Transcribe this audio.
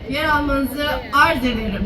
yer almanızı arz ederim.